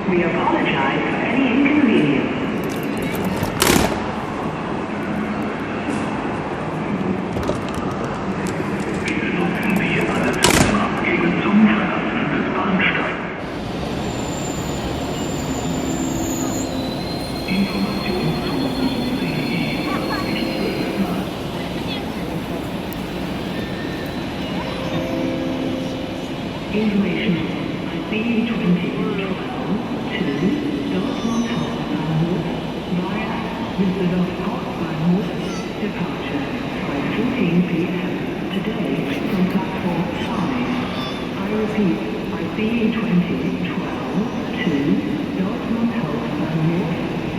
We apologize for any inconvenience. Nutzen wir alle Zugabgänge zum Verlassen des Bahnsteigs. Information zu CI. Information CE2012 to Dortmund Hauptbahnhof via Düsseldorf Hauptbahnhof departure 5:14 p.m. today from platform 5. I repeat, CE2012 to Dortmund Hauptbahnhof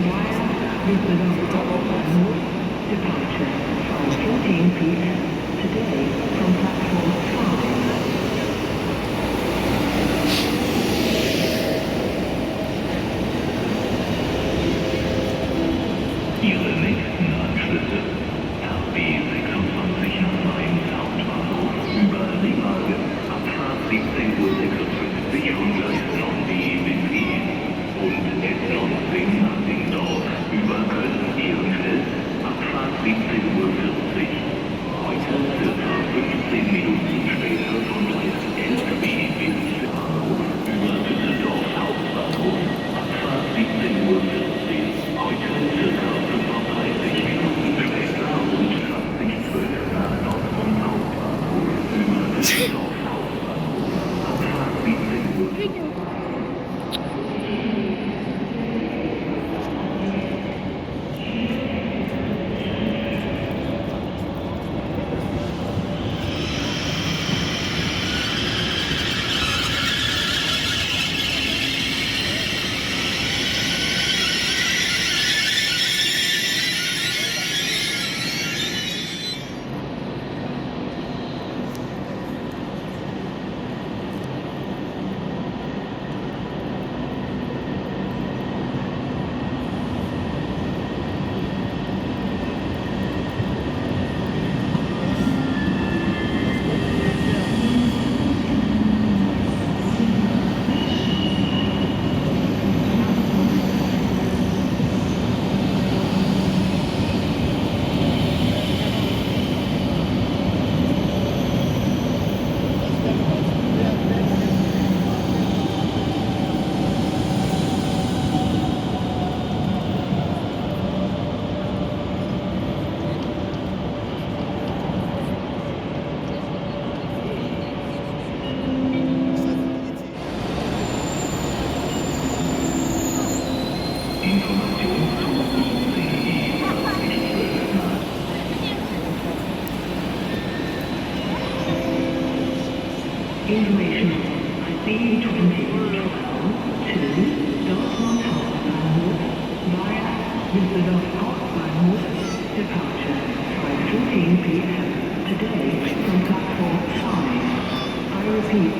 via Düsseldorf Hauptbahnhof departure 5:14 p.m. today from platform 5. Ihre nächsten Anschlüsse RB 26 nach Mainz Hauptbahnhof über Remagen, Abfahrt 17:56 Uhr von Gleis 9b bis Wien und S19 nach Dingdorf über Köln-Hbf, Abfahrt 17:40 Uhr. Heute circa 15 Minuten später von Gleis 11b bis Bahnhof über Düsseldorf Hauptbahnhof, Abfahrt 17:40 Uhr. Heute circa 35 Minuten später und 20:12 nach Dortmund Hauptbahnhof über Düsseldorf Hauptbahnhof, Abfahrt 17:40 Uhr. Information CE2012 to Dortmund Hauptbahnhof via Düsseldorf Hauptbahnhof departure 5:14 p.m. today from platform 5. I repeat,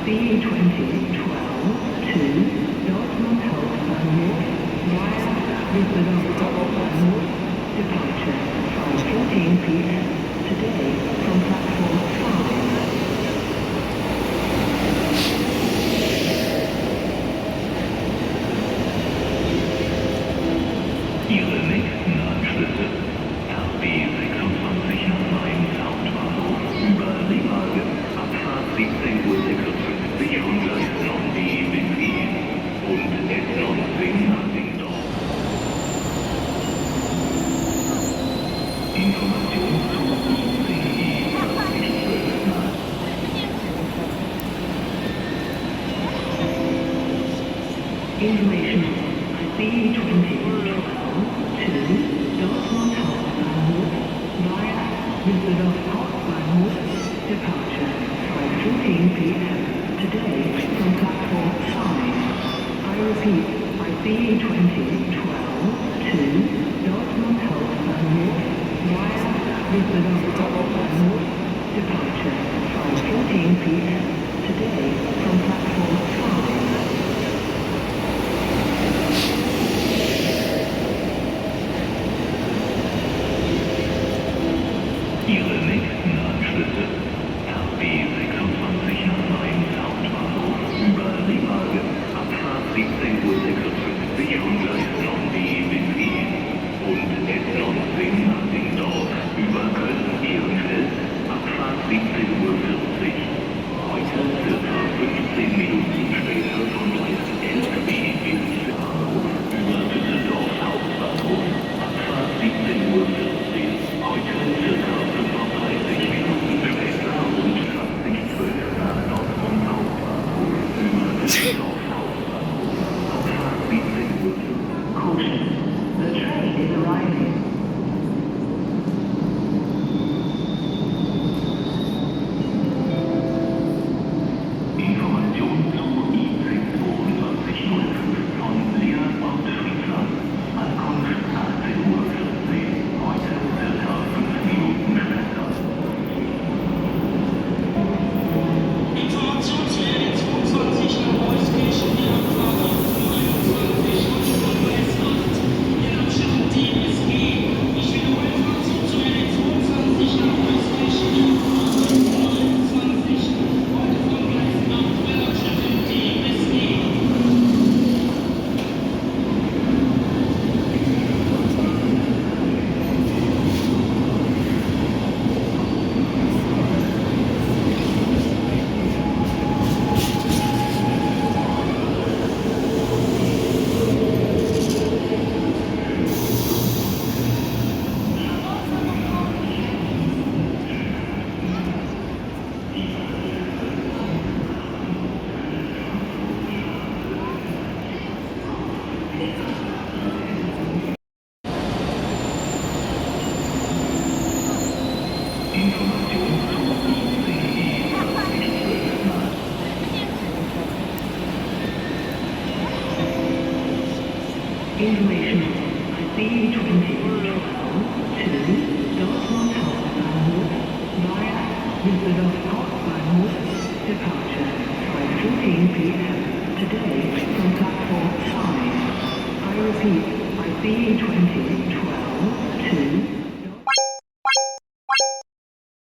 CE2012 to Dortmund Hauptbahnhof via Düsseldorf Hauptbahnhof departure 5:14 p.m. today from platform 5. Ihre nächsten Anschlüsse RB 26 nach Mainz Hauptbahnhof über Remagen, Abfahrt 17:56 Uhr von Gleis 9b bis Wien und S19 nach Dingdorf über Köln-Hbf, Abfahrt 17:40 Uhr. Heute circa 15 Minuten später von Gleis 11b bis Bahnhof über Düsseldorf Hauptbahnhof, Abfahrt 17:40 Uhr. Heute circa 35 Minuten später und 20:12 nach Dortmund Hauptbahnhof über Düsseldorf Hauptbahnhof, Abfahrt 17:40 Uhr. Information zu CI. Information CE2012 to Dortmund Hauptbahnhof via Düsseldorf Hauptbahnhof departure 5:14 p.m. today from platform 5. I repeat, CE2012 to Dortmund Hauptbahnhof via Düsseldorf Hauptbahnhof departure 5:14 p.m. today from platform 5. Ihre nächsten Anschlüsse RB 26 nach Mainz Hauptbahnhof über Remagen, Abfahrt 17:56 Uhr Information IC2012 to Dortmund Hauptbahnhof via Düsseldorf Hauptbahnhof. Departure 5:14 p.m. today from platform 5. I repeat, IC2012